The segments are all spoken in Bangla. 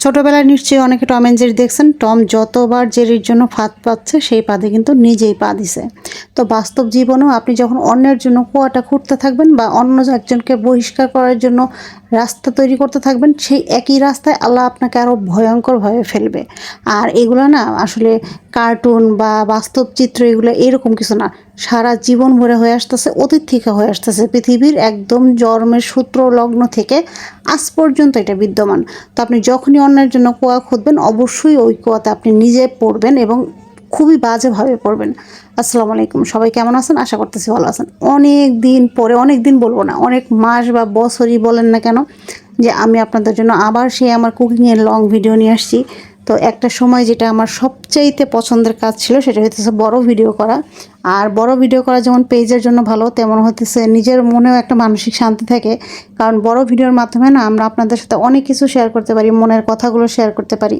ছোটবেলায় নিশ্চয়ই অনেকে টম অ্যান্ড জেরি দেখছেন। টম যতবার জেরির জন্য ফাঁদ পাচ্ছে সেই ফাঁদে কিন্তু নিজেই পা দিছে। তো বাস্তব জীবনেও আপনি যখন অন্যের জন্য কুয়াটা খুঁড়তে থাকবেন বা অন্য একজনকে বহিষ্কার করার জন্য রাস্তা তৈরি করতে থাকবেন, সেই একই রাস্তায় আল্লাহ আপনাকে আরও ভয়ঙ্করভাবে ফেলবে। আর এগুলো না আসলে কার্টুন বা বাস্তব চিত্র, এগুলো এরকম কিছু না, সারা জীবন ভরে হয়ে আসতেছে, অতীত থেকে হয়ে আসতেছে, পৃথিবীর একদম জন্মের সূত্র লগ্ন থেকে আজ পর্যন্ত এটা বিদ্যমান। তো আপনি যখনই অন্যের জন্য কুয়া খুঁদবেন, অবশ্যই ওই কুয়াতে আপনি নিজে পড়বেন এবং খুবই বাজেভাবে পড়বেন। আসসালামু আলাইকুম, সবাই কেমন আছেন? আশা করতেছি ভালো আছেন। অনেক দিন পরে, অনেক দিন বলবো না, অনেক মাস বা বছরই বলেন না কেন, যে আমি আপনাদের জন্য আবার সেই আমার কুকিংয়ের লং ভিডিও নিয়ে আসছি। তো একটা সময় যেটা আমার সবচাইতে পছন্দের কাজ ছিল সেটা হইতেছে বড় ভিডিও করা। আর বড় ভিডিও করা যেমন পেজের জন্য ভালো, তেমন হতেছে নিজের মনেও একটা মানসিক শান্তি থাকে। কারণ বড় ভিডিওর মাধ্যমে না আমরা আপনাদের সাথে অনেক কিছু শেয়ার করতে পারি, মনের কথাগুলো শেয়ার করতে পারি।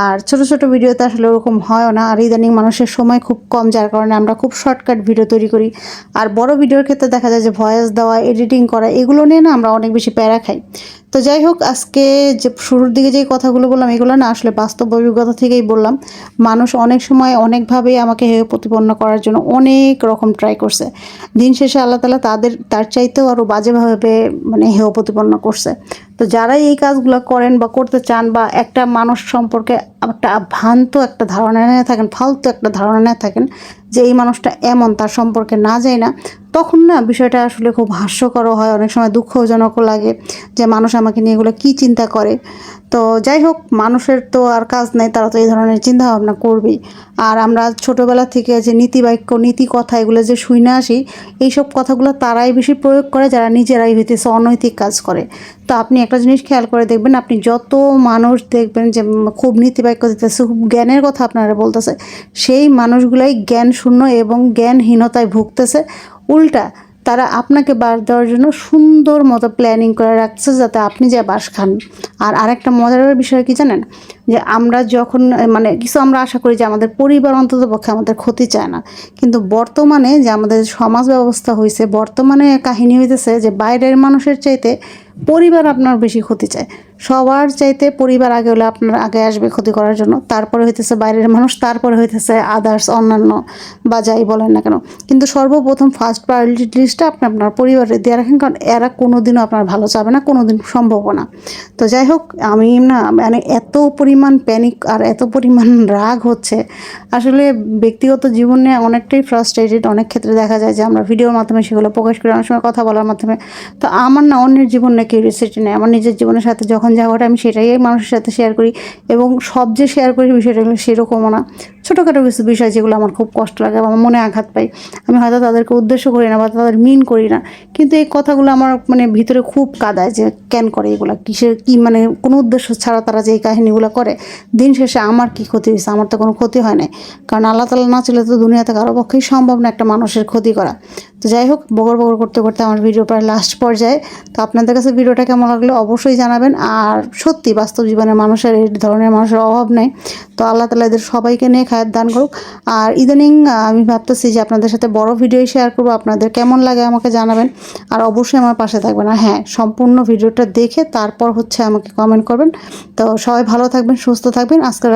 আর ছোট ছোট ভিডিওতে আসলে ওরকম হয়ও না। আর ইদানিং মানুষের সময় খুব কম, যার কারণে আমরা খুব শর্টকাট ভিডিও তৈরি করি। আর বড় ভিডিওর ক্ষেত্রে দেখা যায় যে ভয়েস দেওয়া, এডিটিং করা, এগুলো নিয়ে না আমরা অনেক বেশি প্যারা খাই। তো যাই হোক, আজকে যে শুরুর দিকে যেই কথাগুলো বললাম, এগুলো না আসলে বাস্তব অভিজ্ঞতা থেকেই বললাম। মানুষ অনেক সময় অনেকভাবেই আমাকে হেয় প্রতিপন্ন করার জন্য অনেক রকম ট্রাই করছে। দিন শেষে আল্লাহ তাআলা তার চাইতেও আরও বাজেভাবে হেয় প্রতিপন্ন করছে। তো যারাই এই কাজগুলো করেন বা করতে চান, বা একটা মানুষ সম্পর্কে একটা ভ্রান্ত একটা ধারণা নিয়ে থাকেন, ফালতু একটা ধারণা নিয়ে থাকেন যে এই মানুষটা এমন, তার সম্পর্কে না যায় না, তখন না বিষয়টা আসলে খুব হাস্যকরও হয়, অনেক সময় দুঃখজনকও লাগে যে মানুষ আমাকে নিয়ে এগুলো কী চিন্তা করে। তো যাই হোক, মানুষের তো আর কাজ নেই, তারা তো এই ধরনের চিন্তা ভাবনা করবেই। আর আমরা ছোটোবেলা থেকে যে নীতিবাক্য, নীতি কথা, এগুলো যে শুনে আসি, এইসব কথাগুলো তারাই বেশি প্রয়োগ করে যারা নিজেরাই হইতেছে অনৈতিক কাজ করে। তো আপনি একটা জিনিস খেয়াল করে দেখবেন, আপনি যত মানুষ দেখবেন যে খুব নীতিবাক্য দিতেছে, খুব জ্ঞানের কথা আপনারা বলতেছে, সেই মানুষগুলাই জ্ঞান শূন্য এবং জ্ঞানহীনতায় ভুগতেছে। উল্টা তারা আপনাকে বাস দেওয়ার জন্য সুন্দর মতো প্ল্যানিং করে রাখছে যাতে আপনি যে বাস খান। আর আরেকটা মজার বিষয় কি জানেন, যে আমরা যখন কিছু আমরা আশা করি যে আমাদের পরিবার অন্তত পক্ষে আমাদের ক্ষতি চায় না, কিন্তু বর্তমানে যে আমাদের সমাজ ব্যবস্থা হয়েছে, বর্তমানে কাহিনী হইতেছে যে বাইরের মানুষের চাইতে পরিবার আপনার বেশি ক্ষতি চায়। সবার চাইতে পরিবার আগে হলে আপনার আগে আসবে ক্ষতি করার জন্য, তারপরে হইতেছে বাইরের মানুষ, তারপরে হইতেছে আদার্স অন্যান্য বা যাই বলেন না কেন। কিন্তু সর্বপ্রথম ফার্স্ট প্রায়োরিটি লিস্টটা আপনি আপনার পরিবারে দিয়ে রাখেন, কারণ এরা কোনোদিনও আপনার ভালো চাবে না, কোনোদিন সম্ভবও না। তো যাই হোক, আমি না এত পরিমাণ প্যানিক আর এত পরিমাণ রাগ হচ্ছে, আসলে ব্যক্তিগত জীবনে অনেকটাই ফ্রাস্ট্রেটেড। অনেক ক্ষেত্রে দেখা যায় যে আমরা ভিডিওর মাধ্যমে সেগুলো প্রকাশ করি, অনেক সময় কথা বলার মাধ্যমে। তো আমার না অন্যের জীবন না কিউরিওসিটি নেই, আমার নিজের জীবনের সাথে যখন যা ঘটে আমি সেটাই মানুষের সাথে শেয়ার করি। এবং সব যে শেয়ার করি বিষয়টা হলো সেরকমও না, ছোটোখাটো কিছু বিষয় যেগুলো আমার খুব কষ্ট লাগে, আমার মনে আঘাত পাই, আমি হয়তো তাদেরকে উদ্দেশ্য করি না বা তাদের মিন করি না, কিন্তু এই কথাগুলো আমার ভিতরে খুব কাঁদায় যে কেন করে এগুলো, কিসের কি, কোনো উদ্দেশ্য ছাড়া তারা যে এই কাহিনীগুলো করে। দিন শেষে আমার কি ক্ষতি হয়েছে? আমার তো কোনো ক্ষতি হয় নাই, কারণ আল্লাহ তাআলা না ছিল তো দুনিয়াতে কারো পক্ষেই সম্ভব না একটা মানুষের ক্ষতি করা। তো যাই হোক, বগর বগর করতে করতে আমার ভিডিও প্রায় লাস্ট পর্যায়ে। তো আপনাদের কাছে ভিডিওটা কেমন লাগলো অবশ্যই জানাবেন। আর সত্যি বাস্তব জীবনে মানুষের এই ধরনের মানুষের অভাব নেই। তো আল্লাহ তাআলা এদের সবাইকে নিয়ে খায়ের দান করুক। আর ইদানিং আমি ভাবতেছি যে আপনাদের সাথে বড় ভিডিও শেয়ার করবো, আপনাদের কেমন লাগে আমাকে জানাবেন। আর অবশ্যই আমার পাশে থাকবেন। আর হ্যাঁ, সম্পূর্ণ ভিডিওটা দেখে তারপর আমাকে কমেন্ট করবেন। তো সবাই ভালো থাকবেন, সুস্থ থাকবেন। আজকে